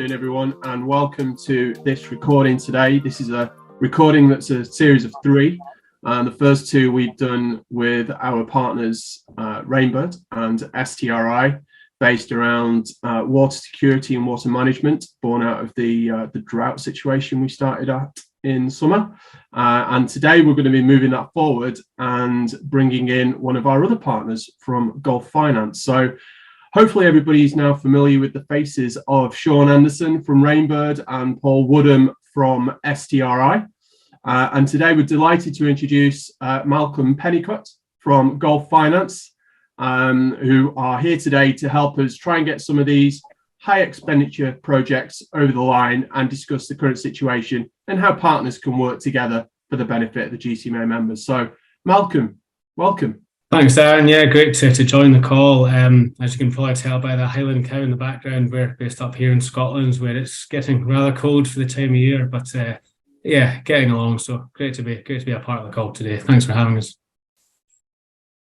afternoon, everyone, and welcome to this recording today. This is a recording that's a series of three. The first two we've done with our partners, Rainbird and STRI, based around water security and water management, born out of the drought situation we started at in summer. And today we're going to be moving that forward and bringing in one of our other partners from Gulf Finance. So hopefully everybody's now familiar with the faces of Shaun Anderson from Rainbird and Paul Woodham from STRI. And today we're delighted to introduce Malcolm Pennycott from Gulf Finance, who are here today to help us try and get some of these high expenditure projects over the line and discuss the current situation and how partners can work together for the benefit of the GCMA members. So Malcolm, welcome. Thanks, Aaron. Yeah, great to join the call. As you can probably tell by the Highland cow in the background, we're based up here in Scotland, where it's getting rather cold for the time of year. But yeah, getting along. So great to be a part of the call today. Thanks for having us.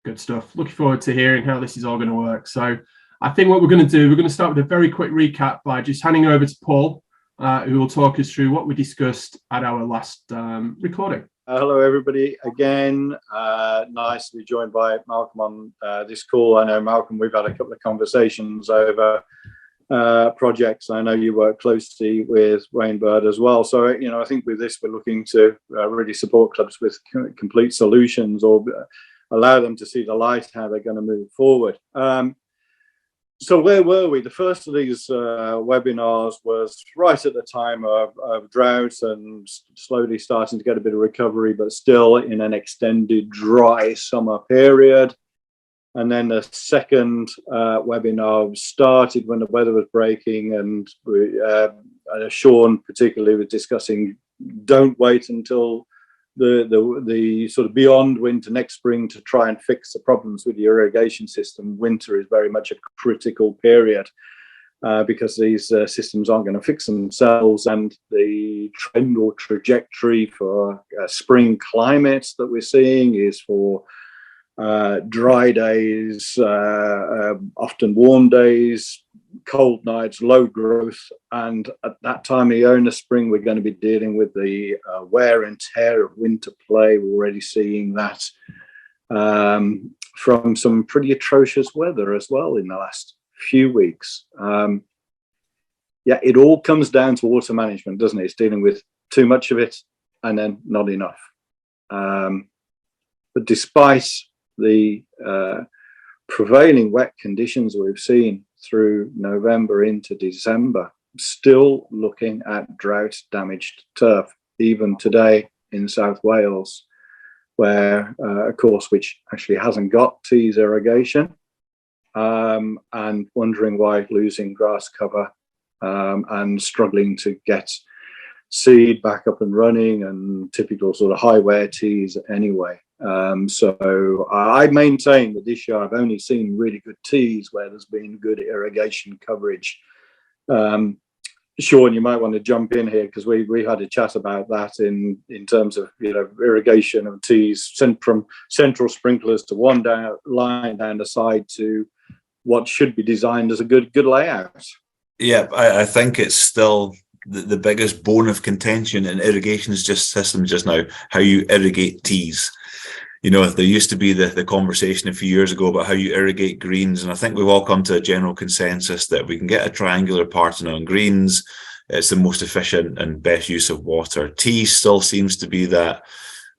Good stuff. Looking forward to hearing how this is all going to work. So I think what we're going to do, we're going to start with a very quick recap by just handing over to Paul, who will talk us through what we discussed at our last recording. Hello, everybody. Again, nice to be joined by Malcolm on this call. I know, Malcolm, we've had a couple of conversations over projects. I know you work closely with Rainbird as well. So, I think with this, we're looking to really support clubs with complete solutions or allow them to see the light, how they're going to move forward. So where were we? The first of these webinars was right at the time of drought and slowly starting to get a bit of recovery, but still in an extended dry summer period. And then the second webinar started when the weather was breaking, and Shaun particularly was discussing don't wait until the sort of beyond winter next spring to try and fix the problems with the irrigation system. Winter is very much a critical period because these systems aren't going to fix themselves, and the trend or trajectory for spring climates that we're seeing is for dry days, often warm days, cold nights, low growth, and at that time of year in the spring we're going to be dealing with the wear and tear of winter play. We're already seeing that from some pretty atrocious weather as well in the last few weeks. It all comes down to water management, doesn't it? It's dealing with too much of it and then not enough. But despite the prevailing wet conditions we've seen through November into December, still looking at drought damaged turf, even today in South Wales, where a course which actually hasn't got tees irrigation, and wondering why losing grass cover and struggling to get seed back up and running, and typical sort of high wear tees anyway. So I maintain that this year I've only seen really good tees where there's been good irrigation coverage. Shaun, you might want to jump in here, because we had a chat about that in terms of irrigation of tees, from central sprinklers to one line down the side to what should be designed as a good layout. Yeah, I think it's still the biggest bone of contention in irrigation systems just now, how you irrigate tees. There used to be the conversation a few years ago about how you irrigate greens, and I think we've all come to a general consensus that we can get a triangular pattern on greens. It's the most efficient and best use of water. Tees still seems to be that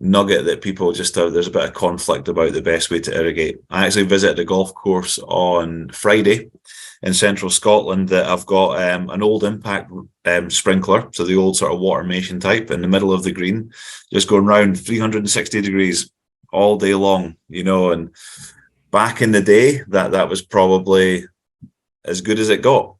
nugget that people just have. There's a bit of conflict about the best way to irrigate. I actually visited a golf course on Friday in central Scotland that I've got an old impact sprinkler, so the old sort of watermation type, in the middle of the green, just going round 360 degrees all day long, and back in the day that was probably as good as it got,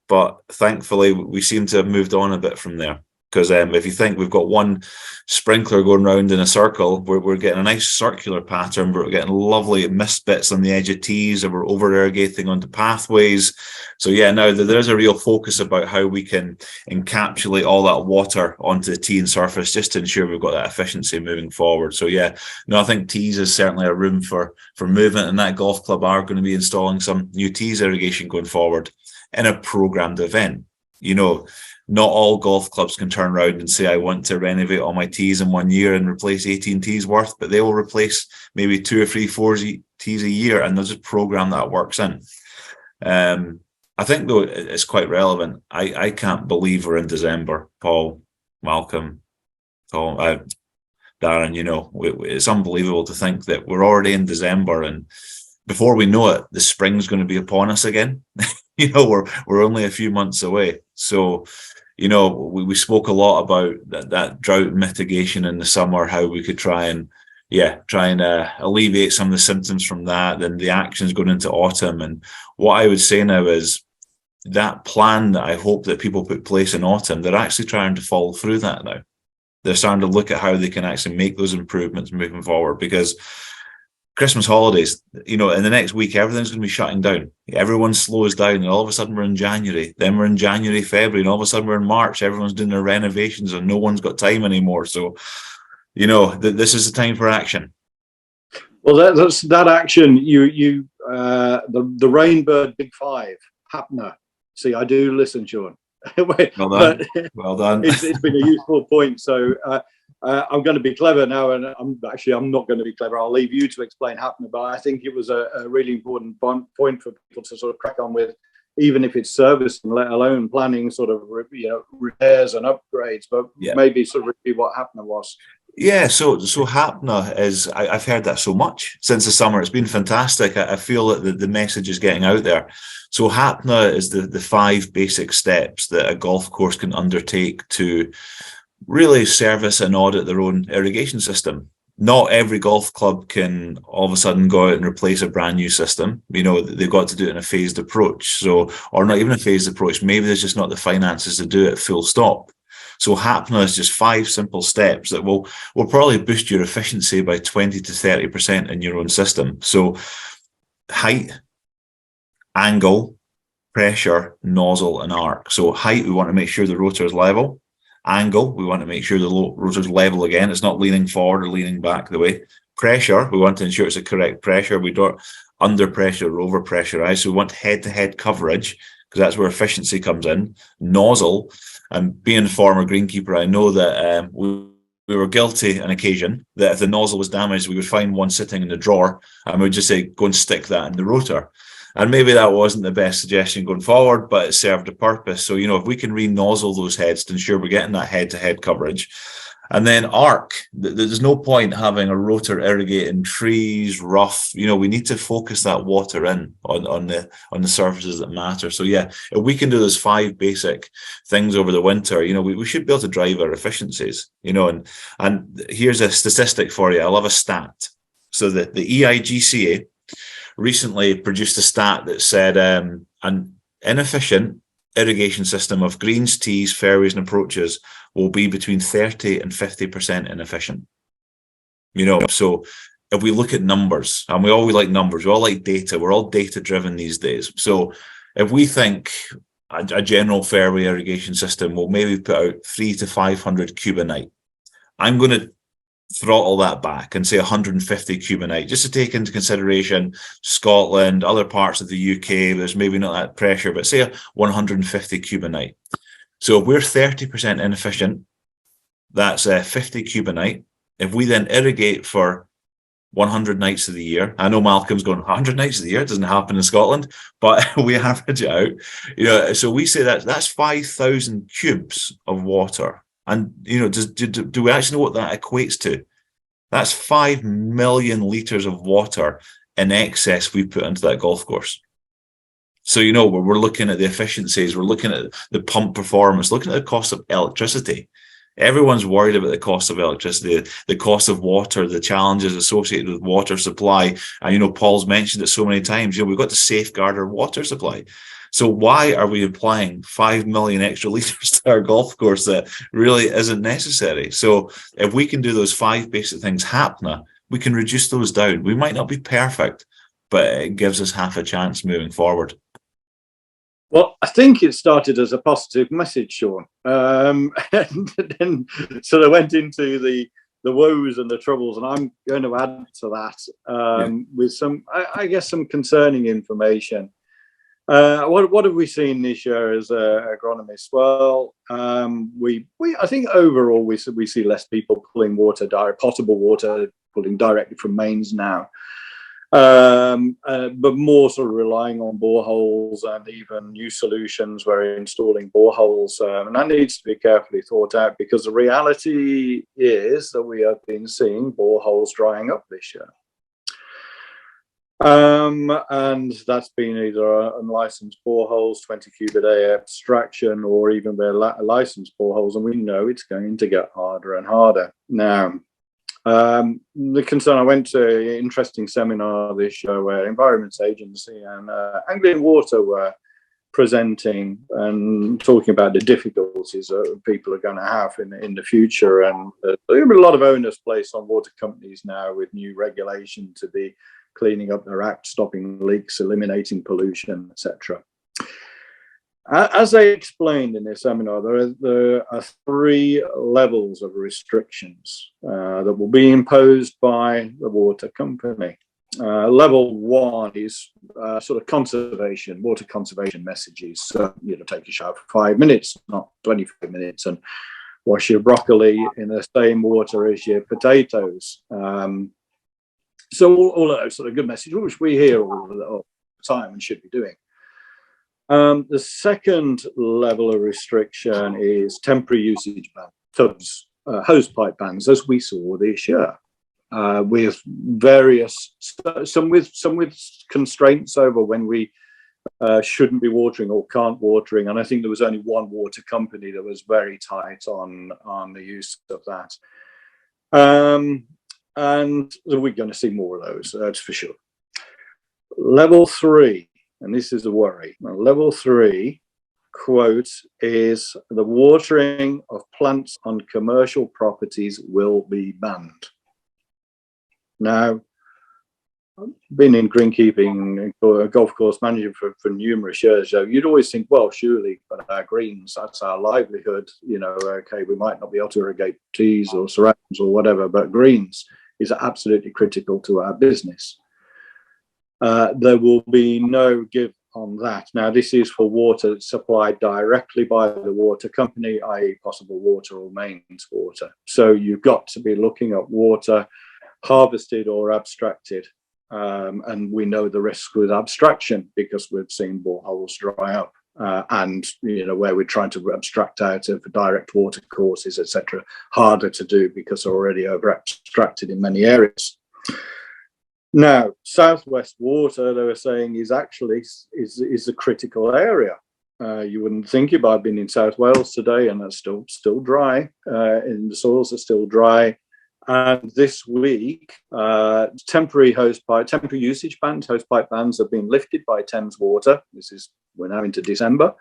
but thankfully we seem to have moved on a bit from there. Because if you think we've got one sprinkler going round in a circle, we're getting a nice circular pattern. We're getting lovely mist bits on the edge of tees, and we're over irrigating onto pathways. So yeah, now there's a real focus about how we can encapsulate all that water onto the tee and surface, just to ensure we've got that efficiency moving forward. So yeah, no, I think tees is certainly a room for movement, and that golf club are going to be installing some new tees irrigation going forward in a programmed event. Not all golf clubs can turn around and say, I want to renovate all my tees in 1 year and replace 18 tees worth, but they will replace maybe 2 or 3, 4 tees a year, and they'll just program that works in. I think, though, it's quite relevant. I can't believe we're in December. Paul, Malcolm, Tom, Darren, it's unbelievable to think that we're already in December, and before we know it, the spring's going to be upon us again. We're only a few months away. So, we spoke a lot about that drought mitigation in the summer, how we could try and alleviate some of the symptoms from that, and the actions going into autumn. And what I would say now is that plan that I hope that people put in place in autumn, they're actually trying to follow through that now. They're starting to look at how they can actually make those improvements moving forward, because Christmas holidays, in the next week, everything's going to be shutting down. Everyone slows down, and all of a sudden we're in January. Then we're in January, February, and all of a sudden we're in March. Everyone's doing their renovations, and no one's got time anymore. So, this is the time for action. Well, that's that action. The Rainbird Big Five, Hapner. See, I do listen, Shaun. Well done. Well done. It's been a useful point. So I'm going to be clever now, and I'm not going to be clever. I'll leave you to explain Hapner, but I think it was a really important point for people to sort of crack on with, even if it's service and let alone planning sort of repairs and upgrades. But maybe sort of repeat what Hapner was. Yeah, so Hapner is, I've heard that so much since the summer. It's been fantastic. I feel that the message is getting out there. So Hapner is the 5 basic steps that a golf course can undertake to really service and audit their own irrigation system. Not every golf club can all of a sudden go out and replace a brand new system. They've got to do it in a phased approach. Or not even a phased approach. Maybe there's just not the finances to do it full stop. So Hapner is just 5 simple steps that will probably boost your efficiency by 20 to 30% in your own system. So height, angle, pressure, nozzle, and arc. So height, we want to make sure the rotor is level. Angle, we want to make sure the rotor is level again. It's not leaning forward or leaning back the way. Pressure, we want to ensure it's the correct pressure. We don't under pressure or over pressurize. So we want head-to-head coverage, because that's where efficiency comes in. Nozzle, and being a former greenkeeper, I know that we were guilty on occasion that if the nozzle was damaged, we would find one sitting in the drawer and we would just say, go and stick that in the rotor. And maybe that wasn't the best suggestion going forward, but it served a purpose. So, if we can re-nozzle those heads to ensure we're getting that head-to-head coverage. And then arc, there's no point having a rotor irrigating trees, rough. We need to focus that water in on the surfaces that matter. So if we can do those 5 basic things over the winter, we should be able to drive our efficiencies. And here's a statistic for you. I love a stat. So the EIGCA recently produced a stat that said an inefficient irrigation system of greens, tees, fairways, and approaches will be between 30 and 50% inefficient. So if we look at numbers, and we all like numbers, we all like data, we're all data driven these days. So if we think a general fairway irrigation system will maybe put out 300 to 500 cube a night, I'm going to throttle that back and say 150 cube a night, just to take into consideration Scotland, other parts of the UK, there's maybe not that pressure, but say 150 cube a night. So if we're 30% inefficient, that's 50 cube a night. If we then irrigate for 100 nights of the year, I know Malcolm's going 100 nights of the year, it doesn't happen in Scotland, but we average it out. So we say that's 5,000 cubes of water. And, do we actually know what that equates to? That's 5 million litres of water in excess we put into that golf course. So, we're looking at the efficiencies, we're looking at the pump performance, looking at the cost of electricity. Everyone's worried about the cost of electricity, the cost of water, the challenges associated with water supply. And, Paul's mentioned it so many times, we've got to safeguard our water supply. So why are we applying 5 million extra litres to our golf course that really isn't necessary? So if we can do those 5 basic things Hapner, we can reduce those down. We might not be perfect, but it gives us half a chance moving forward. Well, I think it started as a positive message, Shaun, and then sort of went into the woes and the troubles, and I'm going to add to that with some, I guess, some concerning information. What have we seen this year as agronomists? Well, I think overall we see less people pulling potable water, pulling directly from mains now, but more sort of relying on boreholes and even new solutions where we're installing boreholes, and that needs to be carefully thought out, because the reality is that we have been seeing boreholes drying up this year. And that's been either unlicensed boreholes, 20 cube a day abstraction, or even their licensed boreholes, and we know it's going to get harder and harder. Now, the concern, I went to an interesting seminar this year where Environment Agency and Anglian Water were presenting and talking about the difficulties that people are going to have in the future, and there's a lot of onus placed on water companies now with new regulation to be cleaning up their act, stopping leaks, eliminating pollution, etc. As they explained in their seminar, there are 3 levels of restrictions that will be imposed by the water company. Level 1 is sort of conservation, water conservation messages. So, take a shower for 5 minutes, not 25 minutes, and wash your broccoli in the same water as your potatoes. So all of those sort of good messages, which we hear all the time and should be doing. The second level of restriction is temporary usage ban, tubs, hose pipe bans, as we saw this year, with various, some with constraints over when we shouldn't be watering or can't watering. And I think there was only one water company that was very tight on the use of that. And we're going to see more of those, that's for sure. Level 3, and this is a worry. Now, level 3, quote, is the watering of plants on commercial properties will be banned. Now, I've been in greenkeeping, a golf course manager for numerous years. So you'd always think, well, surely, but our greens, that's our livelihood. Okay, we might not be able to irrigate teas or surrounds or whatever, but greens is absolutely critical to our business. There will be no give on that. Now, this is for water that's supplied directly by the water company, i.e. possible water or mains water. So you've got to be looking at water harvested or abstracted. And we know the risk with abstraction because we've seen boreholes dry up. And where we're trying to abstract out of direct water courses, etc., harder to do because they're already over abstracted in many areas. Now, southwest water, they were saying, is actually is a critical area. You wouldn't think it, but I've been in South Wales today, and that's still dry. And the soils are still dry. And this week, temporary usage bans, hose pipe bans have been lifted by Thames Water. We're now into December,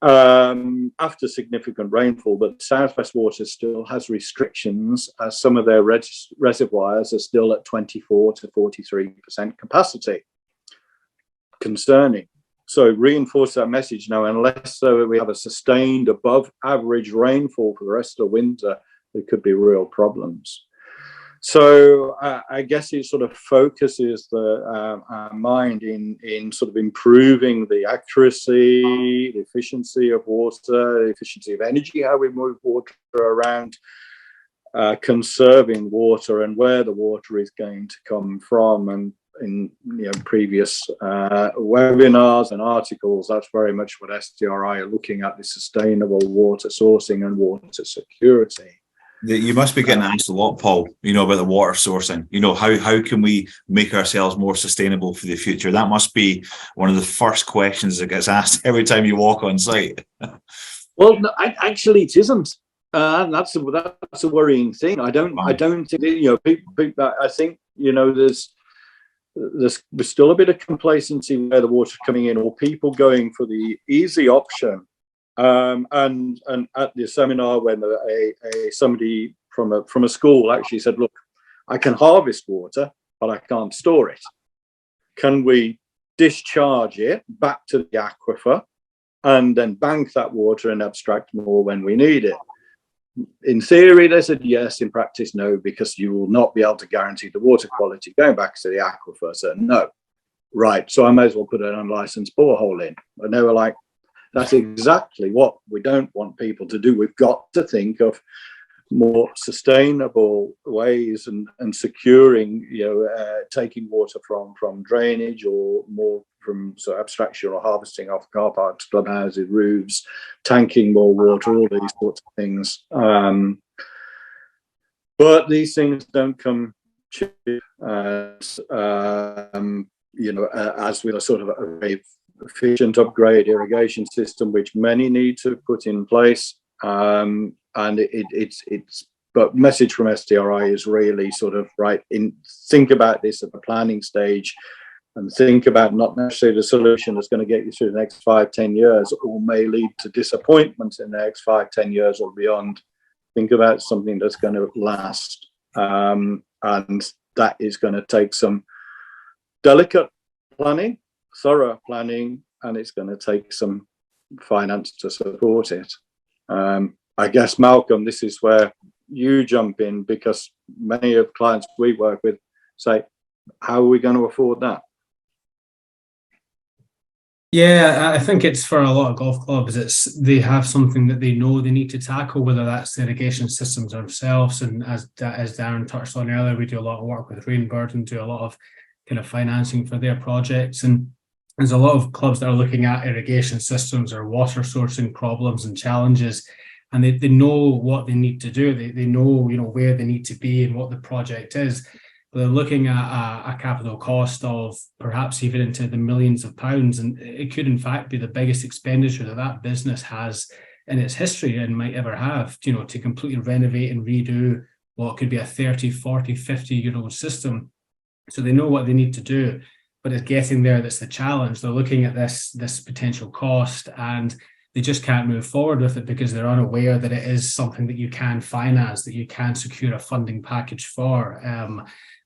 after significant rainfall, but Southwest Water still has restrictions as some of their reservoirs are still at 24 to 43% capacity. Concerning. So reinforce that message now, unless we have a sustained above average rainfall for the rest of the winter, there could be real problems. So I guess it sort of focuses our mind in sort of improving the accuracy, the efficiency of water, the efficiency of energy, how we move water around, conserving water and where the water is going to come from. And in previous webinars and articles, that's very much what STRI are looking at, the sustainable water sourcing and water security. You must be getting asked a lot, Paul, about the water sourcing. How can we make ourselves more sustainable for the future? That must be one of the first questions that gets asked every time you walk on site. Well, no, actually, it isn't. That's a worrying thing. I don't think people. I think there's still a bit of complacency where the water's coming in, or people going for the easy option. And at the seminar, when somebody from a school actually said, look, I can harvest water, but I can't store it. Can we discharge it back to the aquifer and then bank that water and abstract more when we need it? In theory, they said yes. In practice, no, because you will not be able to guarantee the water quality going back to the aquifer. So no. right, so I may as well put an unlicensed borehole in. And they were like, that's exactly what we don't want people to do. We've got to think of more sustainable ways and securing, taking water from drainage, or more from sort of abstraction or harvesting off car parks, clubhouses, roofs, tanking more water, all these sorts of things. But these things don't come cheap, as with a sort of a very efficient upgrade irrigation system, which many need to put in place. But message from STRI is really sort of think about this at the planning stage, and think about not necessarily the solution that's going to get you through the next 5-10 years, or may lead to disappointment in the next 5-10 years or beyond. Think about something that's going to last, and that is going to take some delicate planning, thorough planning, and it's going to take some finance to support it. I guess, Malcolm, this is where you jump in, because many of the clients we work with say, how are we going to afford that? Yeah, I think it's for a lot of golf clubs, they have something that they know they need to tackle, whether that's the irrigation systems themselves. And as Darren touched on earlier, we do a lot of work with Rainbird and do a lot of kind of financing for their projects. And there's a lot of clubs that are looking at irrigation systems or water sourcing problems and challenges, and they know what they need to do. They know, where they need to be and what the project is. But they're looking at a capital cost of perhaps even into the millions of pounds, and it could in fact be the biggest expenditure that business has in its history and might ever have, to completely renovate and redo what could be a 30, 40, 50-year-old system. So they know what they need to do, but it's getting there that's the challenge. They're looking at this potential cost, and they just can't move forward with it because they're unaware that it is something that you can finance, that you can secure a funding package for.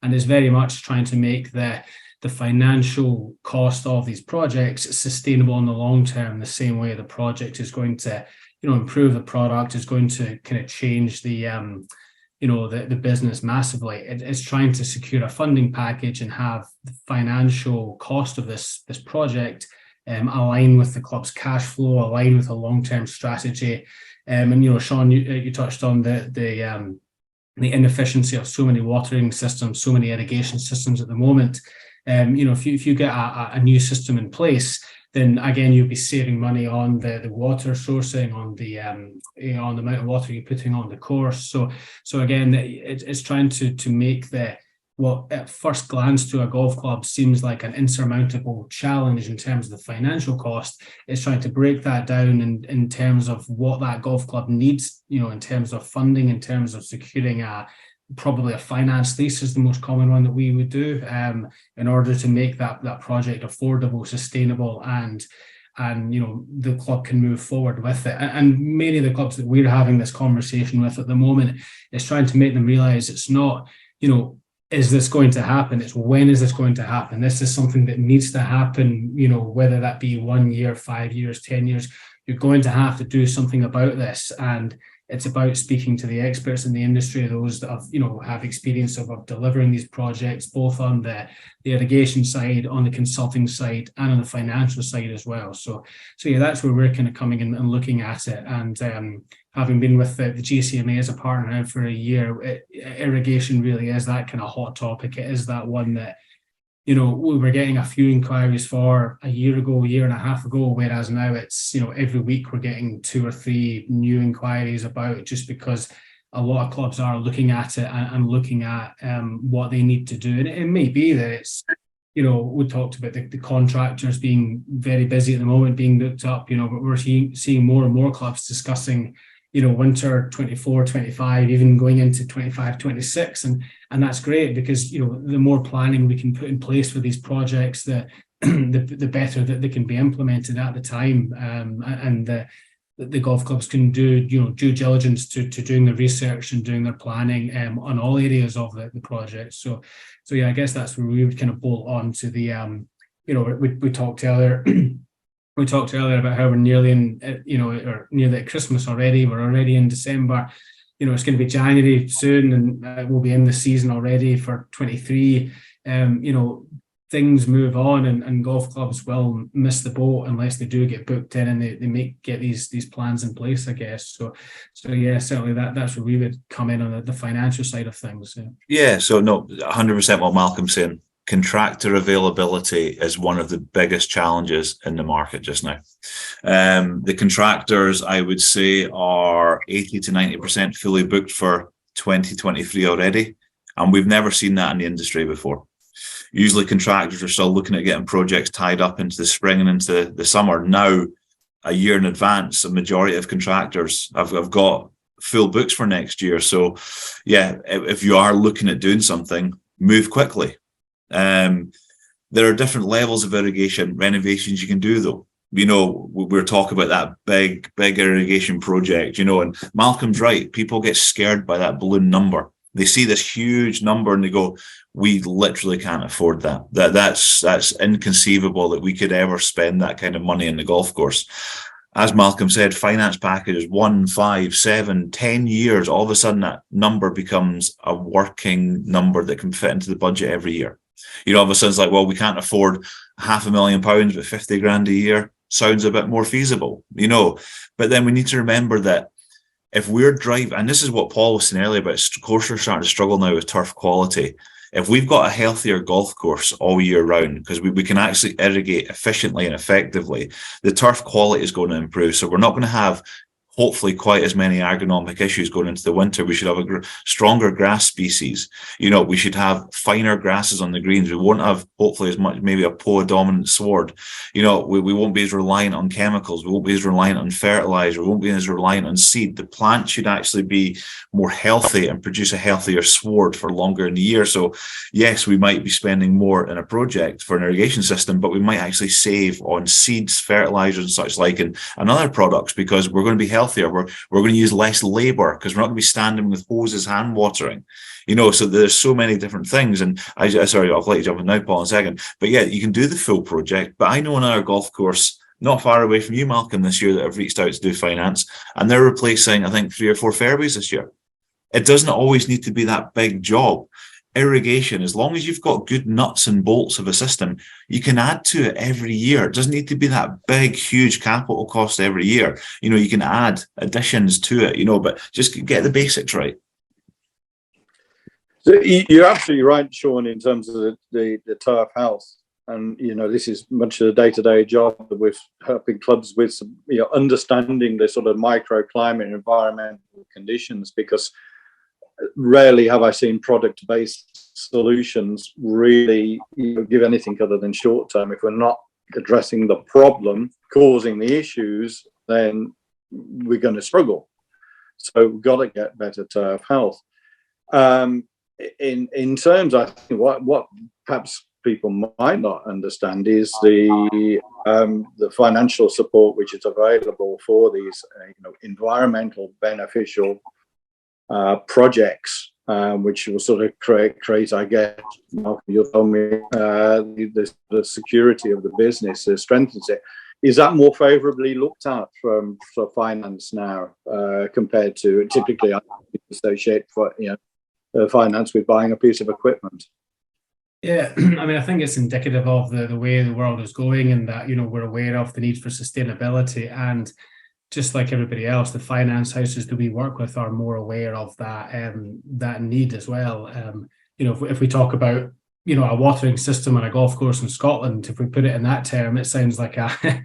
And is very much trying to make the financial cost of these projects sustainable in the long term, the same way the project is going to, improve the product, is going to kind of change the business massively. It's trying to secure a funding package and have the financial cost of this project align with the club's cash flow, align with a long-term strategy. And Shaun, you touched on the inefficiency of so many watering systems, so many irrigation systems at the moment. If you get a new system in place, then again you'll be saving money on the water sourcing, on the amount of water you're putting on the course. So again, it's trying to make what at first glance to a golf club seems like an insurmountable challenge in terms of the financial cost. It's trying to break that down in terms of what that golf club needs, in terms of funding, in terms of securing probably a finance lease is the most common one that we would do, in order to make that project affordable, sustainable, and the club can move forward with it. And many of the clubs that we're having this conversation with at the moment is trying to make them realize it's not, is this going to happen? It's when is this going to happen? This is something that needs to happen, whether that be 1 year, 5 years, 10 years, you're going to have to do something about this. And it's about speaking to the experts in the industry, those that have experience of delivering these projects, both on the irrigation side, on the consulting side, and on the financial side as well. So yeah, that's where we're kind of coming in and looking at it. And having been with the GCMA as a partner now for a year, irrigation really is that kind of hot topic. It is that one that we were getting a few inquiries for a year ago, a year and a half ago, whereas now it's, every week we're getting 2 or 3 new inquiries about it, just because a lot of clubs are looking at it and looking at what they need to do. And it may be that it's, we talked about the contractors being very busy at the moment, being booked up, but we're seeing more and more clubs discussing winter 24, 25, even going into 25, 26. And that's great, because, the more planning we can put in place for these projects, the better that they can be implemented at the time. And the golf clubs can do, due diligence to doing the research and doing their planning on all areas of the project. So yeah, I guess that's where we would kind of bolt on to the, we talked earlier. We talked earlier about how we're nearly in, or nearly at Christmas already. We're already in December. It's going to be January soon, and we'll be in the season already for 23. things move on, and golf clubs will miss the boat unless they do get booked in and they get these plans in place, I guess. So yeah, certainly that's where we would come in on the financial side of things. Yeah, so no, 100% what Malcolm's saying. Contractor availability is one of the biggest challenges in the market just now. The contractors, I would say, are 80 to 90% fully booked for 2023 already, and we've never seen that in the industry before. Usually contractors are still looking at getting projects tied up into the spring and into the summer. Now, a year in advance, a majority of contractors have got full books for next year. So yeah, if you are looking at doing something, move quickly. There are different levels of irrigation renovations you can do, though. You know, we're talking about that big irrigation project, you know, and Malcolm's right. People get scared by that balloon number. They see this huge number and they go, we literally can't afford that. That's inconceivable that we could ever spend that kind of money in the golf course. As Malcolm said, finance packages 1, 5, 7, 10 years, all of a sudden that number becomes a working number that can fit into the budget every year. You know, all of a sudden it's like, well, we can't afford £500,000, but 50 grand a year sounds a bit more feasible, you know. But then we need to remember that if we're driving, and this is what Paul was saying earlier about courses are starting to struggle now with turf quality. If we've got a healthier golf course all year round, because we can actually irrigate efficiently and effectively, the turf quality is going to improve. So we're not going to have, hopefully, quite as many agronomic issues going into the winter. We should have a stronger grass species. You know, we should have finer grasses on the greens. We won't have, hopefully, as much, maybe a POA-dominant sward. You know, we won't be as reliant on chemicals. We won't be as reliant on fertilizer. We won't be as reliant on seed. The plant should actually be more healthy and produce a healthier sward for longer in the year. So, yes, we might be spending more in a project for an irrigation system, but we might actually save on seeds, fertilizer, and such like, and other products, because we're going to be healthier. We're going to use less labor because we're not going to be standing with hoses hand watering, you know. So there's so many different things. And sorry, I'll let you jump in now, Paul, in a second. But yeah, you can do the full project. But I know another golf course not far away from you, Malcolm, this year that have reached out to do finance, and they're replacing, I think, 3 or 4 fairways this year. It doesn't always need to be that big job. Irrigation, as long as you've got good nuts and bolts of a system, you can add to it every year. It doesn't need to be that big, huge capital cost every year. You know, you can add additions to it, you know, but just get the basics right. So you're absolutely right, Shaun, in terms of the turf health. And, you know, this is much of the day-to-day job with helping clubs with, you know, understanding the sort of microclimate and environmental conditions, because rarely have I seen product-based solutions really, you know, give anything other than short-term. If we're not addressing the problem causing the issues, then we're going to struggle. So we've got to get better turf health. In terms, I think what perhaps people might not understand is the financial support which is available for these you know, environmental beneficial projects, which will sort of create, I guess, you'll tell me, the security of the business, strengthens it. Is that more favourably looked at for finance now compared to typically I associate for, you know, finance with buying a piece of equipment? Yeah, I mean, I think it's indicative of the way the world is going, and that, you know, we're aware of the need for sustainability, and just like everybody else, the finance houses that we work with are more aware of that need as well. You know, if we talk about, you know, a watering system on a golf course in Scotland, if we put it in that term, it sounds like a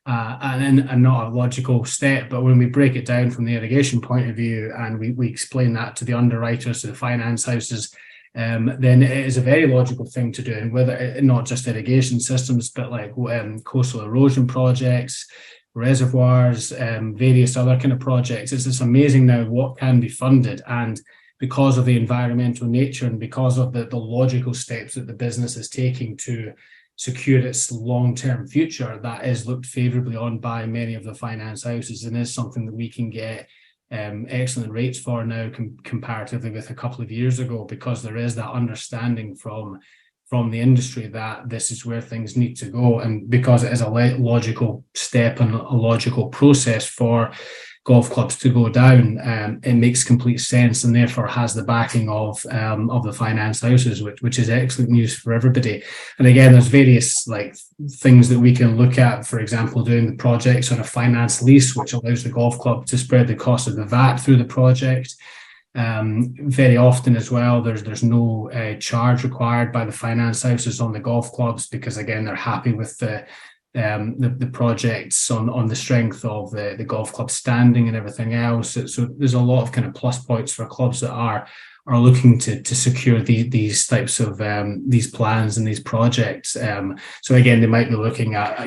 not a logical step. But when we break it down from the irrigation point of view, and we explain that to the underwriters, to the finance houses, then it is a very logical thing to do. And whether not just irrigation systems, but like coastal erosion projects, reservoirs, various other kind of projects. It's amazing now what can be funded, and because of the environmental nature and because of the logical steps that the business is taking to secure its long-term future, that is looked favourably on by many of the finance houses, and is something that we can get excellent rates for now comparatively with a couple of years ago, because there is that understanding from the industry that this is where things need to go, and because it is a logical step and a logical process for golf clubs to go down, it makes complete sense, and therefore has the backing of the finance houses, which is excellent news for everybody. And again, there's various like things that we can look at. For example, doing the projects on a finance lease, which allows the golf club to spread the cost of the VAT through the project. Very often as well, there's no charge required by the finance houses on the golf clubs, because again, they're happy with the projects on the strength of the golf club standing and everything else. So there's a lot of kind of plus points for clubs that are looking to secure these types of these plans and these projects. So again, they might be looking at,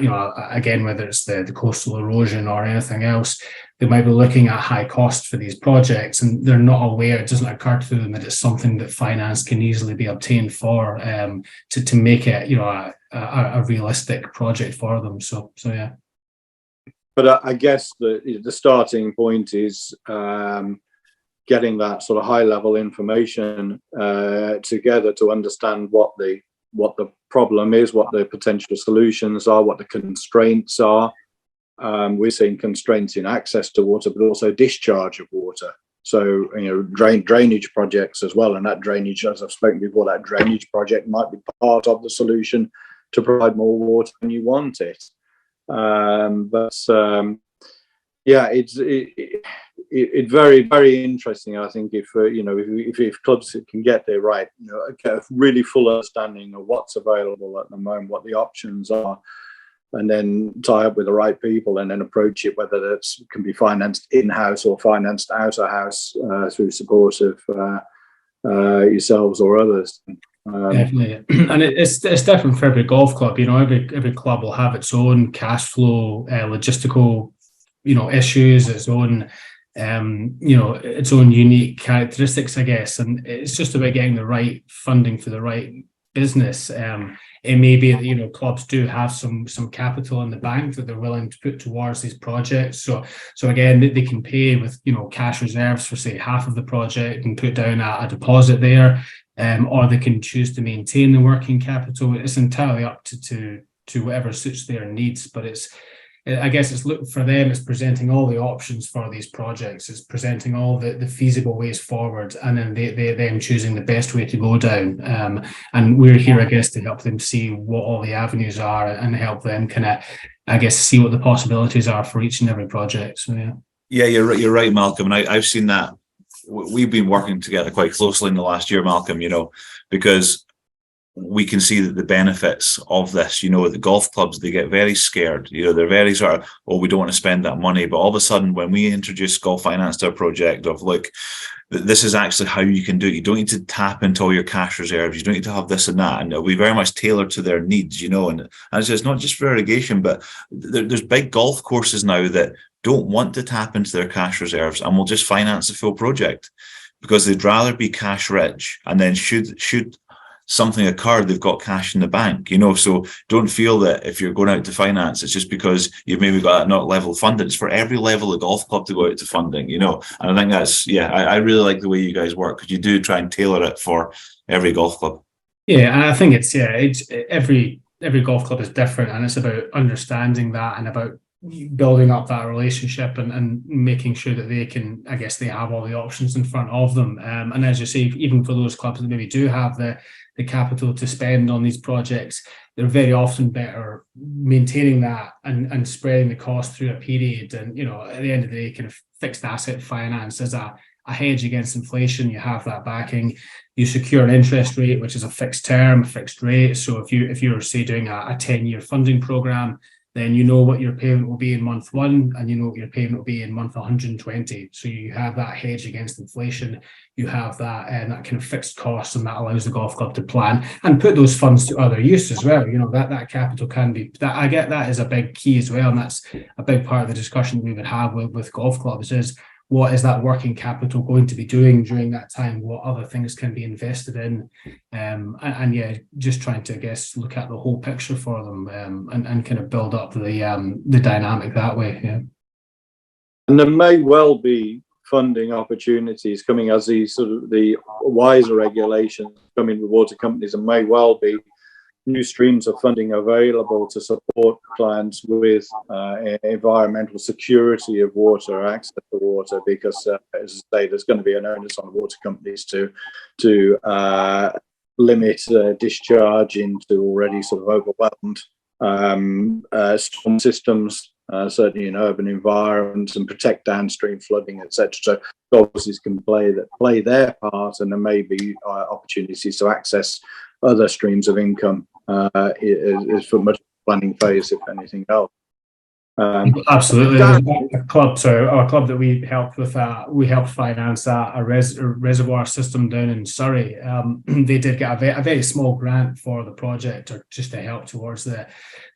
again, whether it's the coastal erosion or anything else, they might be looking at high cost for these projects, and they're not aware, it doesn't occur to them that it's something that finance can easily be obtained for, to make it, a realistic project for them. So yeah. But I guess the starting point is getting that sort of high level information together to understand what the problem is, what the potential solutions are, what the constraints are. We're seeing constraints in access to water, but also discharge of water. So, drainage projects as well. And that drainage, as I've spoken before, that drainage project might be part of the solution to provide more water when you want it. It's very, very interesting. I think if clubs can get there right, get a really full understanding of what's available at the moment, what the options are, and then tie up with the right people and then approach it, whether that can be financed in-house or financed out of house through support of yourselves or others. Definitely, and it's different for every golf club. Every club will have its own cash flow, logistical, issues, its own, its own unique characteristics, I guess. And it's just about getting the right funding for the right business. It may be that clubs do have some capital in the bank that they're willing to put towards these projects. So again, they can pay with cash reserves for say half of the project and put down a deposit there. Or they can choose to maintain the working capital. It's entirely up to whatever suits their needs. But I guess it's for them, it's presenting all the options for these projects. It's presenting all the feasible ways forward, and then they then choosing the best way to go down. And we're here, I guess, to help them see what all the avenues are and help them kind of, I guess, see what the possibilities are for each and every project. So yeah. Yeah, you're right, Malcolm, and I've seen that. We've been working together quite closely in the last year, Malcolm, because we can see that the benefits of this, the golf clubs, they get very scared. They're very sort of, we don't want to spend that money. But all of a sudden, when we introduce golf finance to a project of, look, this is actually how you can do it. You don't need to tap into all your cash reserves. You don't need to have this and that. And we very much tailor to their needs, and it's not just for irrigation, but there's big golf courses now that don't want to tap into their cash reserves and will just finance the full project because they'd rather be cash rich, and then should something occur, they've got cash in the bank, so don't feel that if you're going out to finance, it's just because you've maybe got that not level funding. It's for every level of golf club to go out to funding, and I think that's, I really like the way you guys work, because you do try and tailor it for every golf club. Yeah, and I think it's every golf club is different, and it's about understanding that and about building up that relationship and making sure that they can, I guess, they have all the options in front of them. And as you say, even for those clubs that maybe do have the capital to spend on these projects, they're very often better maintaining that and spreading the cost through a period. And, at the end of the day, kind of fixed asset finance as a hedge against inflation. You have that backing. You secure an interest rate, which is a fixed term, a fixed rate. So if you're, say, doing a 10-year funding program, then you know what your payment will be in month 1, and you know what your payment will be in month 120. So you have that hedge against inflation. You have that that kind of fixed cost, and that allows the golf club to plan and put those funds to other use as well. That capital can be, that I get, that is a big key as well, and that's a big part of the discussion we would have with golf clubs is, what is that working capital going to be doing during that time? What other things can be invested in? And just trying to, I guess, look at the whole picture for them and kind of build up the dynamic that way. Yeah. And there may well be funding opportunities coming as the wiser regulations coming with water companies, and may well be new streams of funding available to support clients with environmental security of water, access to water, because as I say, there's going to be an onus on water companies to limit discharge into already sort of overwhelmed storm systems, certainly in urban environments, and protect downstream flooding, etc. So policies can play their part, and there may be opportunities to access other streams of income is for much planning phase, if anything else. Absolutely. A club, so our club that we helped with that, we helped finance a reservoir system down in Surrey. They did get a very small grant for the project, or just to help towards the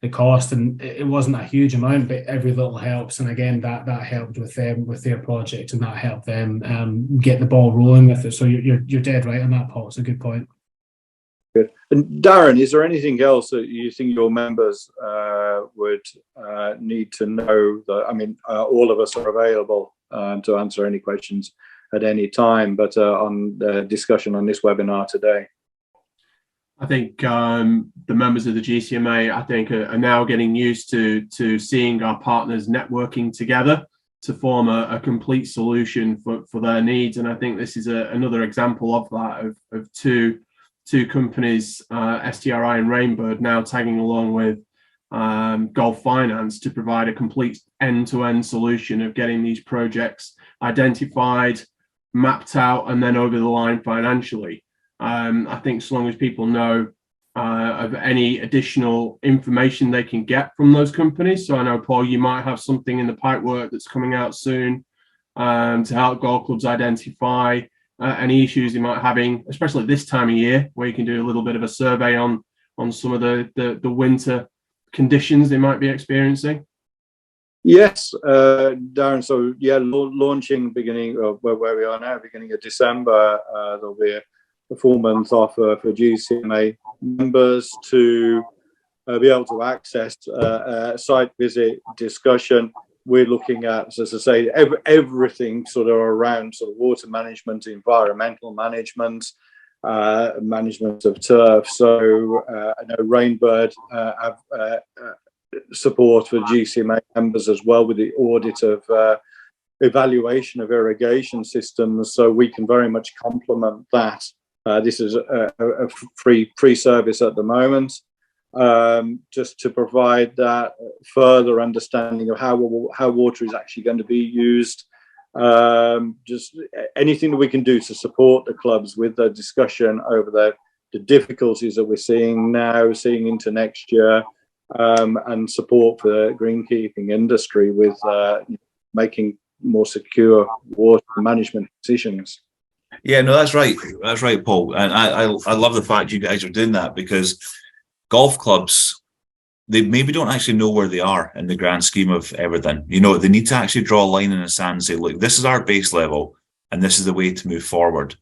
cost, and it wasn't a huge amount, but every little helps. And again, that helped with them with their project, and that helped them get the ball rolling with it. So you're dead right on that, Paul. It's a good point. Good. And Darren, is there anything else that you think your members would need to know? That, I mean, all of us are available to answer any questions at any time, but on the discussion on this webinar today. I think the members of the GCMA, I think, are now getting used to seeing our partners networking together to form a complete solution for their needs. And I think this is another example of that, of two companies, STRI and Rainbird, now tagging along with Gulf Finance to provide a complete end-to-end solution of getting these projects identified, mapped out, and then over the line financially. I think so long as people know of any additional information they can get from those companies. So I know, Paul, you might have something in the pipework that's coming out soon to help golf clubs identify any issues they might be having, especially this time of year, where you can do a little bit of a survey on some of the winter conditions they might be experiencing. Yes, Darren. So yeah, launching beginning of where we are now, beginning of December, there'll be a 4-month offer for GCMA members to be able to access site visit discussion. We're looking at, as I say, everything sort of around sort of water management, environmental management, management of turf. So I know Rainbird have support for GCMA members as well with the audit of evaluation of irrigation systems. So we can very much complement that. This is a free service at the moment. Just to provide that further understanding of how water is actually going to be used. Just anything that we can do to support the clubs with the discussion over the difficulties that we're seeing now, seeing into next year, and support for the greenkeeping industry with making more secure water management decisions. Yeah, no, that's right, Paul. And I love the fact you guys are doing that, because golf clubs, they maybe don't actually know where they are in the grand scheme of everything. You know, they need to actually draw a line in the sand and say, look, this is our base level and this is the way to move forward.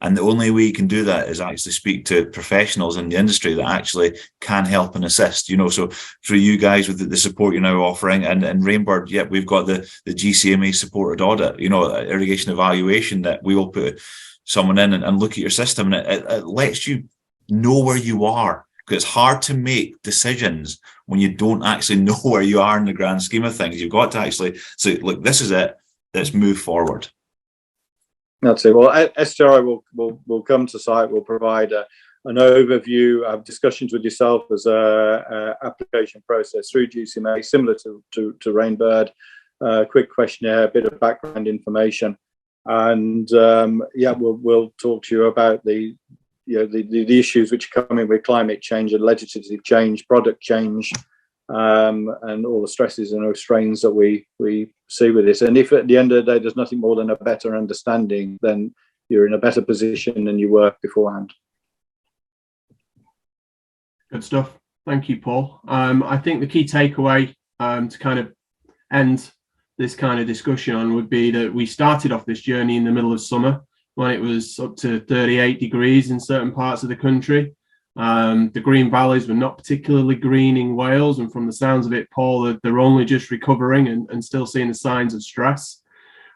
And the only way you can do that is actually speak to professionals in the industry that actually can help and assist. You know, so for you guys with the support you're now offering, and Rainbird, yeah, we've got the GCMA supported audit, you know, irrigation evaluation, that we will put someone in and look at your system, and it lets you know where you are. Because it's hard to make decisions when you don't actually know where you are in the grand scheme of things. You've got to actually say, look, this is it. Let's move forward. That's it. Well, STRI will come to site. We'll provide an overview of discussions with yourself as a application process through GCMA, similar to Rainbird. Quick questionnaire, a bit of background information, and yeah, we'll talk to you about the issues which are coming with climate change and legislative change, product change, and all the stresses and strains that we see with this. And if at the end of the day there's nothing more than a better understanding, then you're in a better position than you were beforehand. Good stuff. Thank you, Paul. I think the key takeaway to kind of end this kind of discussion on would be that we started off this journey in the middle of summer, when it was up to 38 degrees in certain parts of the country. The green valleys were not particularly green in Wales, and from the sounds of it, Paul, they're only just recovering and still seeing the signs of stress,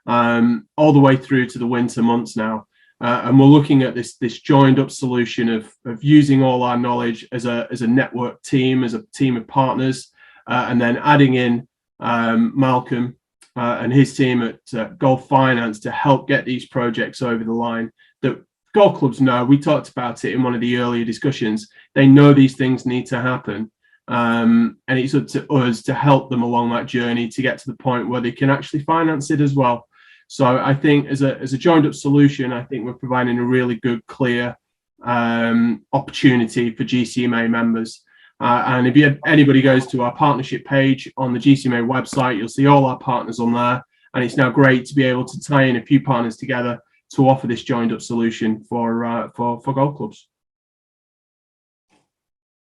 all the way through to the winter months now. and we're looking at this joined up solution of using all our knowledge as a network team, as a team of partners, and then adding in Malcolm and his team at Golf Finance to help get these projects over the line. That golf clubs know, we talked about it in one of the earlier discussions, they know these things need to happen. And it's up to us to help them along that journey to get to the point where they can actually finance it as well. So I think as a joined up solution, I think we're providing a really good, clear opportunity for GCMA members. And if anybody goes to our partnership page on the GCMA website, you'll see all our partners on there. And it's now great to be able to tie in a few partners together to offer this joined up solution for golf clubs.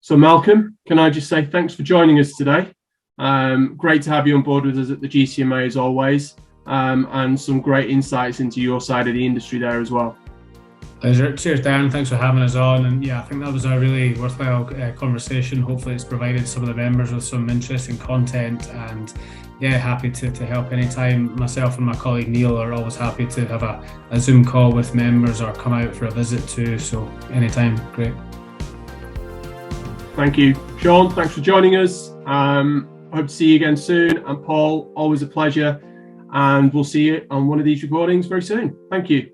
So Malcolm, can I just say thanks for joining us today. Great to have you on board with us at the GCMA as always, and some great insights into your side of the industry there as well. Pleasure. Cheers, Dan. Thanks for having us on. And yeah, I think that was a really worthwhile conversation. Hopefully it's provided some of the members with some interesting content, and yeah, happy to help anytime. Myself and my colleague Neil are always happy to have a Zoom call with members or come out for a visit too. So anytime, great. Thank you. Shaun, thanks for joining us. Hope to see you again soon. And Paul, always a pleasure. And we'll see you on one of these recordings very soon. Thank you.